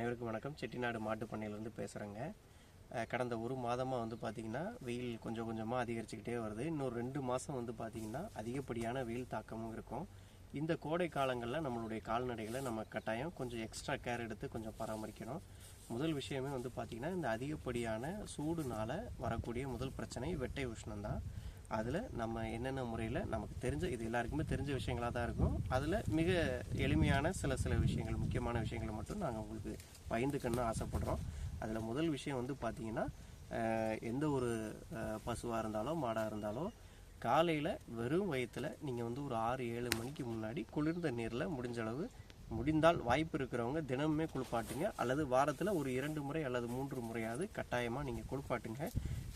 அனைவருக்கும் வணக்கம். செட்டிநாடு மாட்டு பண்ணையிலேருந்து பேசுகிறேங்க. கடந்த ஒரு மாதமாக வந்து பார்த்திங்கன்னா வெயில் கொஞ்சம் கொஞ்சமாக அதிகரிச்சுக்கிட்டே வருது. இன்னொரு 2 மாதம் வந்து பார்த்திங்கன்னா அதிகப்படியான வெயில் தாக்கமும் இருக்கும். இந்த கோடை காலங்களில் நம்மளுடைய கால்நடைகளை நம்ம கட்டாயம் கொஞ்சம் எக்ஸ்ட்ரா கேர் எடுத்து கொஞ்சம் பராமரிக்கணும். முதல் விஷயமே வந்து பார்த்திங்கன்னா இந்த அதிகப்படியான சூடுனால் வரக்கூடிய முதல் பிரச்சனை வெட்டை உஷ்ணம் தான். அதில் நம்ம என்னென்ன முறையில் நமக்கு தெரிஞ்ச இது எல்லாருக்குமே தெரிஞ்ச விஷயங்களாக தான் இருக்கும். அதில் மிக எளிமையான சில விஷயங்கள், முக்கியமான விஷயங்களை மட்டும் நாங்கள் உங்களுக்கு பகிர்ந்துக்கணும்னு ஆசைப்படுறோம். அதில் முதல் விஷயம் வந்து பார்த்திங்கன்னா, எந்த ஒரு பசுவாக இருந்தாலோ மாடாக இருந்தாலோ காலையில் வெறும் வயிற்றில் நீங்கள் வந்து ஒரு 6-7 மணிக்கு முன்னாடி குளிர்ந்த நீரில் முடிந்தால் வாய்ப்பு இருக்கிறவங்க தினமுமே குளிப்பாட்டுங்க. அல்லது வாரத்தில் ஒரு 2 முறை அல்லது 3 முறையாவது கட்டாயமாக நீங்கள் குளிப்பாட்டுங்க.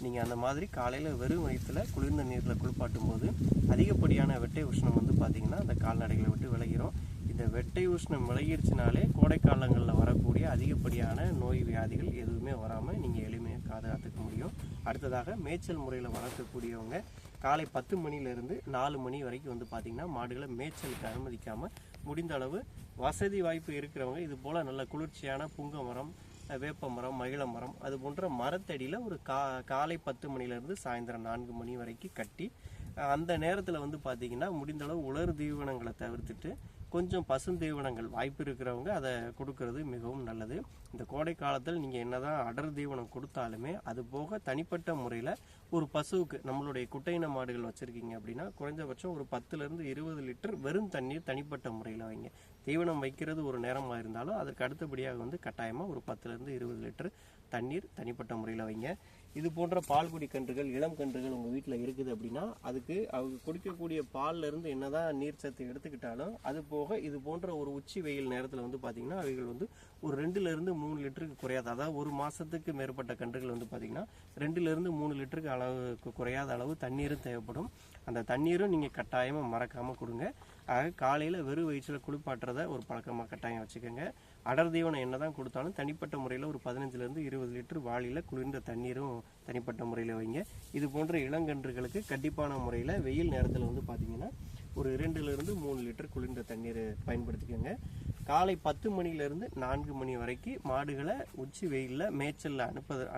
நீங்கள் அந்த மாதிரி காலையில் வெறும் வயிற்றில் குளிர்ந்த நீரில் குளிப்பாட்டும் போது அதிகப்படியான வெட்டை உஷ்ணம் வந்து பார்த்திங்கன்னா அந்த கால்நடைகளை விட்டு விலகிறோம். இந்த வெட்டை உஷ்ணம் விலகிடுச்சினாலே கோடை காலங்களில் வரக்கூடிய அதிகப்படியான நோய் வியாதிகள் எதுவுமே வராமல் நீங்கள் எளிமையாக பாதுகாத்துக்க முடியும். அடுத்ததாக மேய்ச்சல் முறையில் வளர்க்கக்கூடியவங்க காலை 10 மணிலேருந்து 4 மணி வரைக்கும் வந்து பார்த்திங்கன்னா மாடுகளை மேய்ச்சலுக்கு அனுமதிக்காமல் முடிந்த அளவு வசதி வாய்ப்பு இருக்கிறவங்க இது போல் நல்ல குளிர்ச்சியான புங்க மரம், வேப்ப மரம், மகிழ மரம் அது போன்ற மரத்தடியில் ஒரு காலை 10 மணிலேருந்து சாயந்தரம் 4 மணி வரைக்கும் கட்டி அந்த நேரத்தில் வந்து பார்த்திங்கன்னா முடிந்தளவு உலர் தீவனங்களை தவிர்த்துட்டு கொஞ்சம் பசுந்தீவனங்கள் வாய்ப்பு இருக்கிறவங்க அதை கொடுக்கறது மிகவும் நல்லது. இந்த கோடை காலத்தில் நீங்கள் என்னதான் அடர் தீவனம் கொடுத்தாலுமே அது போக தனிப்பட்ட முறையில் ஒரு பசுவுக்கு நம்மளுடைய குட்டையின மாடுகள் வச்சுருக்கீங்க அப்படின்னா குறைஞ்சபட்சம் ஒரு 10-20 லிட்டர் வெறும் தண்ணீர் தனிப்பட்ட முறையில் வைங்க. தீவனம் வைக்கிறது ஒரு நேரமாக இருந்தாலும் அதற்கு அடுத்தபடியாக வந்து கட்டாயமாக ஒரு 10-20 லிட்டர் தண்ணீர் தனிப்பட்ட முறையில் வைங்க. இது போன்ற பால்குடி கன்றுகள், இளம் கன்றுகள் உங்கள் வீட்டில் இருக்குது அப்படின்னா அதுக்கு அவங்க குடிக்கக்கூடிய பாலில் இருந்து என்னதான் நீர் சத்து எடுத்துக்கிட்டாலும் அது போக இது போன்ற ஒரு உச்சி வெயில் நேரத்தில் வந்து பார்த்திங்கன்னா அவைகள் வந்து ஒரு 2-3 லிட்டருக்கு குறையாத, அதாவது ஒரு மாதத்துக்கு மேற்பட்ட கன்றுகள் வந்து பார்த்திங்கன்னா 2-3 லிட்டருக்கு அளவுக்கு குறையாத அளவு தண்ணீரும் தேவைப்படும். அந்த தண்ணீரும் நீங்கள் கட்டாயமாக மறக்காமல் கொடுங்க. ஆக காலையில் வெறும் வயிற்றில் குளிப்பாட்டுறதை ஒரு பழக்கமாக கட்டாயம் வச்சுக்கோங்க. அடர் தீவனம் என்ன தான் கொடுத்தாலும் தனிப்பட்ட முறையில் ஒரு 15-20 லிட்டர் வாளியில் குளிர்ந்த தண்ணீரும் தனிப்பட்ட முறையில் வைங்க. இது போன்ற இளங்கன்றுகளுக்கு கண்டிப்பான முறையில் வெயில் நேரத்தில் வந்து பார்த்திங்கன்னா ஒரு 2-3 லிட்டர் குளிர்ந்த தண்ணீர் பயன்படுத்திக்கோங்க. காலை 10 மணிலேருந்து 4 மணி வரைக்கும் மாடுகளை உச்சி வெயிலில் மேய்ச்சலில்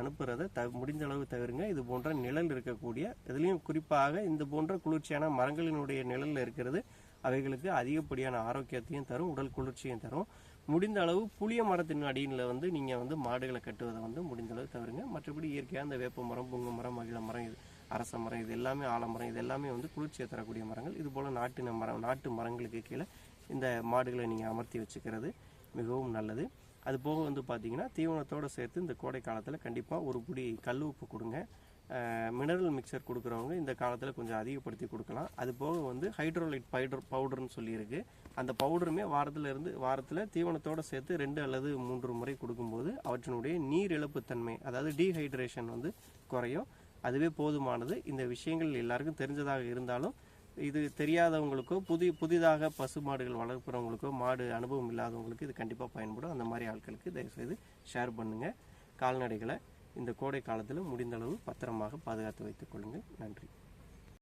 அனுப்புறதை முடிஞ்ச அளவு தவிருங்க. இது போன்ற நிழல் இருக்கக்கூடிய இதுலேயும் குறிப்பாக இந்த போன்ற குளிர்ச்சியான மரங்களினுடைய நிழலில் இருக்கிறது அவைகளுக்கு அதிகப்படியான ஆரோக்கியத்தையும் தரும், உடல் குளிர்ச்சியும் தரும். முடிந்த அளவு புளிய மரத்தின் அடியில் வந்து நீங்கள் வந்து மாடுகளை கட்டுவதை வந்து முடிந்த அளவு தவிருங்க. மற்றபடி இயற்கையாக இந்த வேப்ப மரம், புங்க மரம், மகிழ மரம், இது அரச மரம், இது எல்லாமே ஆலமரம், இது எல்லாமே வந்து குளிர்ச்சியை தரக்கூடிய மரங்கள். இது போல் நாட்டு மரங்களுக்கு கீழே இந்த மாடுகளை நீங்கள் அமர்த்தி வச்சுக்கிறது மிகவும் நல்லது. அது போக வந்து பார்த்திங்கன்னா தீவனத்தோடு சேர்த்து இந்த கோடை காலத்தில் கண்டிப்பாக ஒரு புடி கல் உப்பு கொடுங்க. மினரல் மிக்சர் கொடுக்குறவங்க இந்த காலத்தில் கொஞ்சம் அதிகப்படுத்தி கொடுக்கலாம். அது போக வந்து ஹைட்ரோலைட் பவுடர்னு சொல்லியிருக்கு. அந்த பவுடருமே வாரத்தில் தீவனத்தோடு சேர்த்து 2 அல்லது 3 முறை கொடுக்கும்போது அவற்றினுடைய நீர் இழப்புத்தன்மை, அதாவது டீஹைட்ரேஷன் வந்து குறையும். அதுவே போதுமானது. இந்த விஷயங்கள் எல்லாருக்கும் தெரிஞ்சதாக இருந்தாலும் இது தெரியாதவங்களுக்கோ புதிதாக பசு மாடுகள் வளர்க்குறவங்களுக்கோ மாடு அனுபவம் இல்லாதவங்களுக்கு இது கண்டிப்பாக பயன்படும். அந்த மாதிரி ஆட்களுக்கு தயவுசெய்து ஷேர் பண்ணுங்கள். கால்நடைகளை இந்த கோடை காலத்தில் முடிந்தளவு பத்திரமாக பாதுகாத்து வைத்துக் கொள்ளுங்கள். நன்றி.